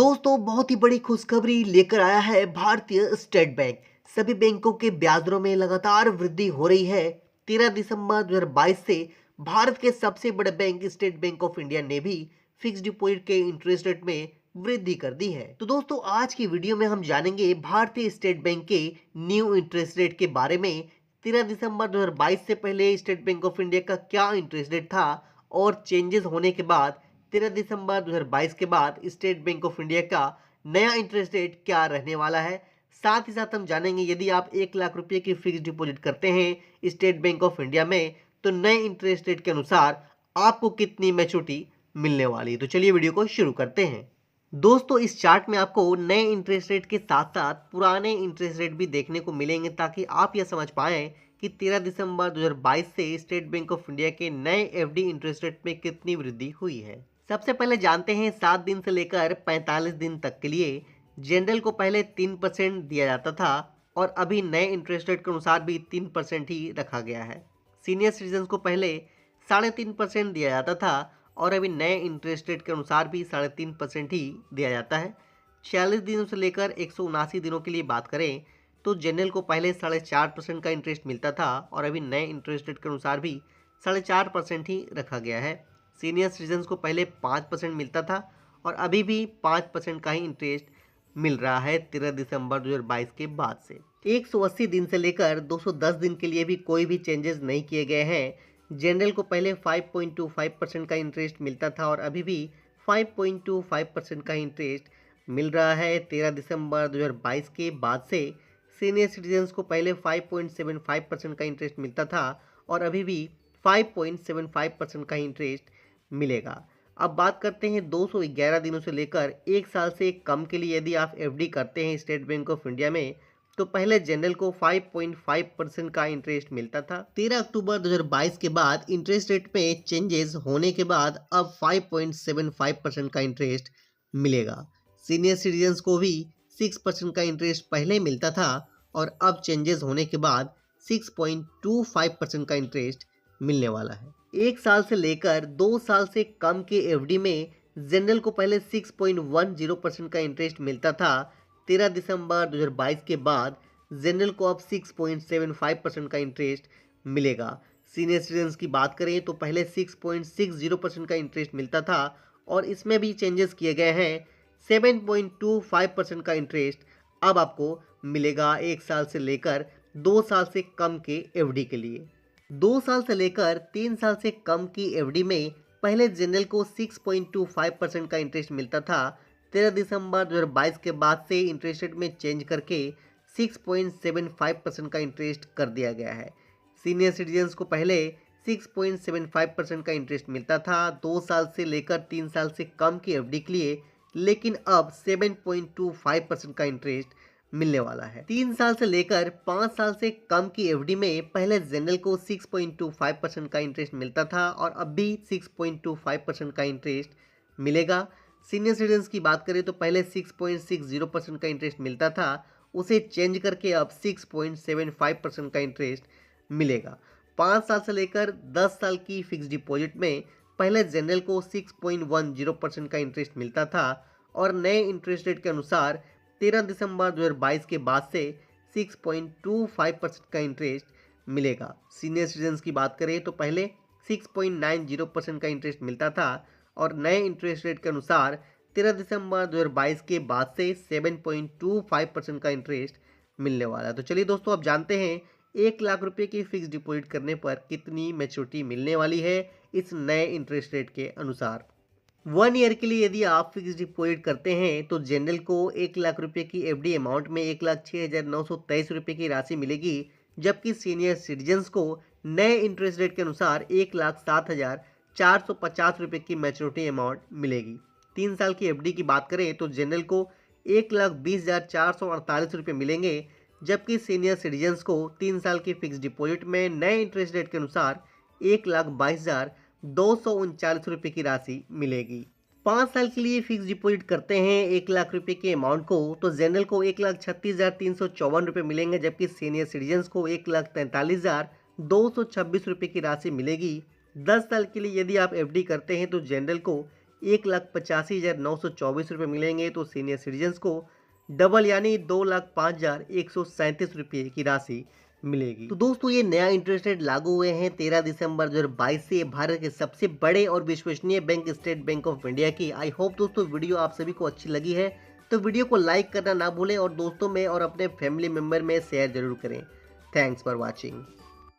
दोस्तों बहुत ही बड़ी खुशखबरी लेकर आया है भारतीय स्टेट बैंक। सभी बैंकों के ब्याज दरों में लगातार वृद्धि हो रही है। 13 दिसंबर 2022 से भारत के सबसे बड़े bank state bank of India ने भी फिक्स डिपॉजिट के इंटरेस्ट रेट में वृद्धि कर दी है। तो दोस्तों आज की वीडियो में हम जानेंगे भारतीय स्टेट बैंक के न्यू इंटरेस्ट रेट के बारे में। 13 दिसंबर 2022 से पहले स्टेट बैंक ऑफ इंडिया का क्या इंटरेस्ट रेट था और चेंजेस होने के बाद 13 दिसंबर 2022 के बाद स्टेट बैंक ऑफ इंडिया का नया इंटरेस्ट रेट क्या रहने वाला है। साथ ही साथ हम जानेंगे यदि आप 1 लाख रुपए की फिक्स डिपॉजिट करते हैं स्टेट बैंक ऑफ इंडिया में तो नए इंटरेस्ट रेट के अनुसार आपको कितनी मैच्योरिटी मिलने वाली है। तो चलिए वीडियो को शुरू करते हैं। दोस्तों इस चार्ट में आपको नए इंटरेस्ट रेट के साथ साथ पुराने इंटरेस्ट रेट भी देखने को मिलेंगे ताकि आप यह समझ पाएं कि 13 दिसंबर 2022 से स्टेट बैंक ऑफ इंडिया के नए एफडी इंटरेस्ट रेट में कितनी वृद्धि हुई है। सबसे पहले जानते हैं 7 दिन से लेकर 45 दिन तक के लिए जनरल को पहले 3% दिया जाता था और अभी नए इंटरेस्ट रेट के अनुसार भी 3% ही रखा गया है। सीनियर सिटीजन को पहले 3.5% दिया जाता था और अभी नए इंटरेस्ट रेट के अनुसार भी 3.5% ही दिया जाता है। 46 दिनों से लेकर 179 दिनों के लिए बात करें तो जनरल को पहले 4.5% का इंटरेस्ट मिलता था और अभी नए इंटरेस्ट रेट के अनुसार भी 4.5% ही रखा गया है। सीनियर सिटीजन को पहले 5% मिलता था और अभी भी 5% का ही इंटरेस्ट मिल रहा है 13 दिसंबर 2022 के बाद से। 180 दिन से लेकर 210 दिन के लिए भी कोई भी चेंजेस नहीं किए गए हैं। जनरल को पहले 5.25% का इंटरेस्ट मिलता था और अभी भी 5.25% का इंटरेस्ट मिल रहा है 13 दिसंबर 2022 के बाद से। सीनियर सिटीजन्स को पहले 5.75% का इंटरेस्ट मिलता था और अभी भी 5.75% का इंटरेस्ट मिलेगा। अब बात करते हैं 211 दिनों से लेकर 1 साल से कम के लिए यदि आप एफडी करते हैं स्टेट बैंक ऑफ इंडिया में तो पहले जनरल को 5.5% का इंटरेस्ट मिलता था। 13 अक्टूबर 2022 के बाद इंटरेस्ट रेट में चेंजेस होने के बाद अब 5.75% का इंटरेस्ट मिलेगा। सीनियर सिटीजन्स को भी 6% का इंटरेस्ट पहले मिलता था और अब चेंजेस होने के बाद 6.25% का इंटरेस्ट मिलने वाला है। 1 साल से लेकर 2 साल से कम के एफडी में जनरल को पहले 6.10% का इंटरेस्ट मिलता था। 13 दिसंबर 2022 के बाद जनरल को अब 6.75% का इंटरेस्ट मिलेगा। सीनियर सिटीजन्स की बात करें तो पहले 6.60% का इंटरेस्ट मिलता था और इसमें भी चेंजेस किए गए हैं। 7.25% का इंटरेस्ट अब आपको मिलेगा 1 साल से लेकर 2 साल से कम के एफडी के लिए। 2 साल से लेकर 3 साल से कम की एफडी में पहले जनरल को 6.25% का इंटरेस्ट मिलता था। 13 दिसंबर 2022 के बाद से इंटरेस्ट रेट में चेंज करके 6.75% का इंटरेस्ट कर दिया गया है। सीनियर सिटीजन्स को पहले 6.75% का इंटरेस्ट मिलता था 2 साल से लेकर 3 साल से कम की एफडी के लिए, लेकिन अब 7.25% का इंटरेस्ट मिलने वाला है। 3 साल से लेकर 5 साल से कम की एफडी में पहले जनरल को 6.25% का इंटरेस्ट मिलता था और अब भी 6.25% का इंटरेस्ट मिलेगा। सीनियर सिटीजन्स की बात करें तो पहले 6.60% का इंटरेस्ट मिलता था, उसे चेंज करके अब 6.75% का इंटरेस्ट मिलेगा। 5 साल से लेकर 10 साल की फिक्स डिपॉजिट में पहले जनरल को 6.10% का इंटरेस्ट मिलता था और नए इंटरेस्ट रेट के अनुसार 13 दिसंबर 2022 के बाद से 6.25% का इंटरेस्ट मिलेगा। सीनियर सिटीजन्स की बात करें तो पहले 6.90% का इंटरेस्ट मिलता था और नए इंटरेस्ट रेट के अनुसार 13 दिसंबर 2022 के बाद से 7.25% का इंटरेस्ट मिलने वाला है। तो चलिए दोस्तों अब जानते हैं 1 लाख रुपए की फिक्स डिपॉजिट करने पर कितनी मैच्योरिटी मिलने वाली है इस नए इंटरेस्ट रेट के अनुसार। 1 ईयर के लिए यदि आप फिक्स डिपॉजिट करते हैं तो जनरल को 1 लाख रुपए की एफडी अमाउंट में 1,06,923 रुपये की राशि मिलेगी, जबकि सीनियर सिटीजन्स को नए इंटरेस्ट रेट के अनुसार 1,07,450 रुपये की मैच्योरिटी अमाउंट मिलेगी। 3 साल की एफडी की बात करें तो जनरल को 1,20,448 रुपये मिलेंगे, जबकि सीनियर सिटीजन्स को 3 साल की फिक्स डिपॉजिट में नए इंटरेस्ट रेट के अनुसार 1,22,239 रुपये की राशि मिलेगी। 5 साल के लिए फिक्स डिपॉजिट करते हैं 1 लाख रुपए के अमाउंट को तो जनरल को 1,36,354 रुपये मिलेंगे, जबकि सीनियर सिटीजन्स को 1,43,226 रुपये की राशि मिलेगी। 10 साल के लिए यदि आप एफडी करते हैं तो जनरल को 1,85,924 रुपये मिलेंगे, तो सीनियर सिटीजन्स को डबल यानी 2,05,137 रुपये की राशि मिलेगी। तो दोस्तों ये नया इंटरेस्ट रेट लागू हुए हैं 13 दिसंबर 2022 से। भारत के सबसे बड़े और विश्वसनीय bank state bank of India की। आई होप दोस्तों वीडियो आप सभी को अच्छी लगी है, तो वीडियो को लाइक करना ना भूलें और दोस्तों में और अपने फैमिली मेम्बर में शेयर जरूर करें। Thanks for watching.